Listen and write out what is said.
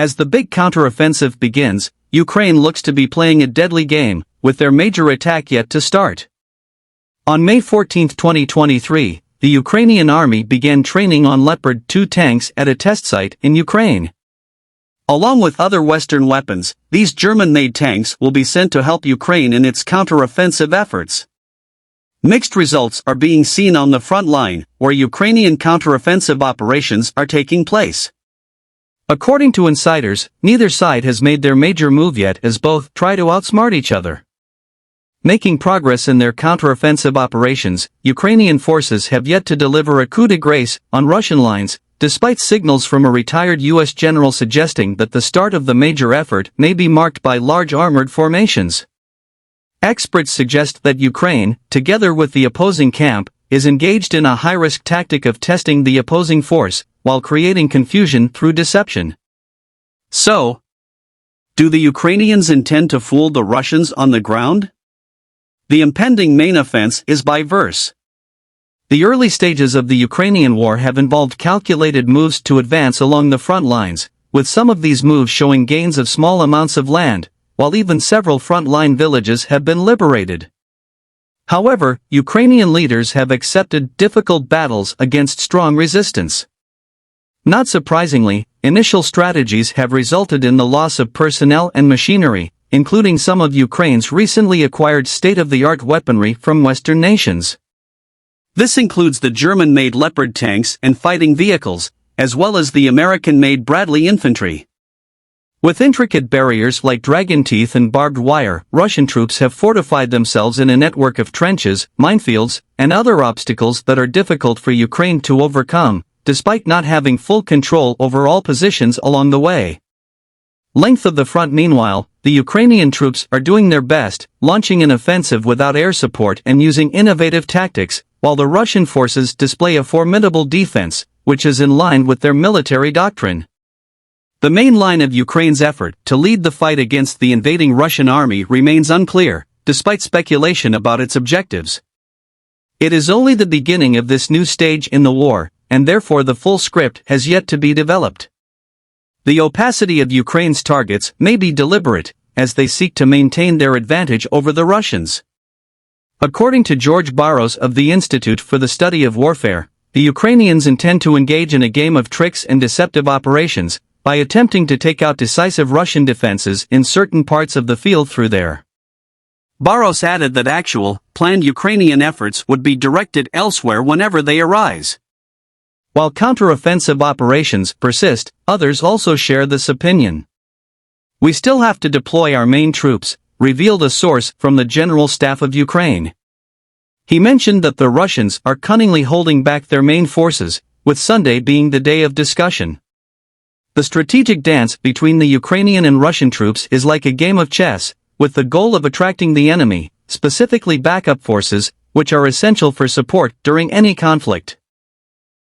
As the big counteroffensive begins, Ukraine looks to be playing a deadly game, with their major attack yet to start. On May 14, 2023, the Ukrainian army began training on Leopard 2 tanks at a test site in Ukraine. Along with other Western weapons, these German-made tanks will be sent to help Ukraine in its counteroffensive efforts. Mixed results are being seen on the front line, where Ukrainian counteroffensive operations are taking place. According to insiders, neither side has made their major move yet as both try to outsmart each other. Making progress in their counteroffensive operations, Ukrainian forces have yet to deliver a coup de grace on Russian lines, despite signals from a retired U.S. general suggesting that the start of the major effort may be marked by large armored formations. Experts suggest that Ukraine, together with the opposing camp, is engaged in a high-risk tactic of testing the opposing force, while creating confusion through deception. So, do the Ukrainians intend to fool the Russians on the ground? The impending main offense is by verse. The early stages of the Ukrainian war have involved calculated moves to advance along the front lines, with some of these moves showing gains of small amounts of land, while even several front-line villages have been liberated. However, Ukrainian leaders have accepted difficult battles against strong resistance. Not surprisingly, initial strategies have resulted in the loss of personnel and machinery, including some of Ukraine's recently acquired state-of-the-art weaponry from Western nations. This includes the German-made Leopard tanks and fighting vehicles, as well as the American-made Bradley infantry. With intricate barriers like dragon teeth and barbed wire, Russian troops have fortified themselves in a network of trenches, minefields, and other obstacles that are difficult for Ukraine to overcome, despite not having full control over all positions along the way. Length of the front. Meanwhile, the Ukrainian troops are doing their best, launching an offensive without air support and using innovative tactics, while the Russian forces display a formidable defense, which is in line with their military doctrine. The main line of Ukraine's effort to lead the fight against the invading Russian army remains unclear, despite speculation about its objectives. It is only the beginning of this new stage in the war, and therefore the full script has yet to be developed. The opacity of Ukraine's targets may be deliberate, as they seek to maintain their advantage over the Russians. According to George Barros of the Institute for the Study of Warfare, the Ukrainians intend to engage in a game of tricks and deceptive operations, by attempting to take out decisive Russian defenses in certain parts of the field through there. Barros added that actual, planned Ukrainian efforts would be directed elsewhere whenever they arise. While counteroffensive operations persist, others also share this opinion. We still have to deploy our main troops, revealed a source from the General Staff of Ukraine. He mentioned that the Russians are cunningly holding back their main forces, with Sunday being the day of discussion. The strategic dance between the Ukrainian and Russian troops is like a game of chess, with the goal of attracting the enemy, specifically backup forces, which are essential for support during any conflict.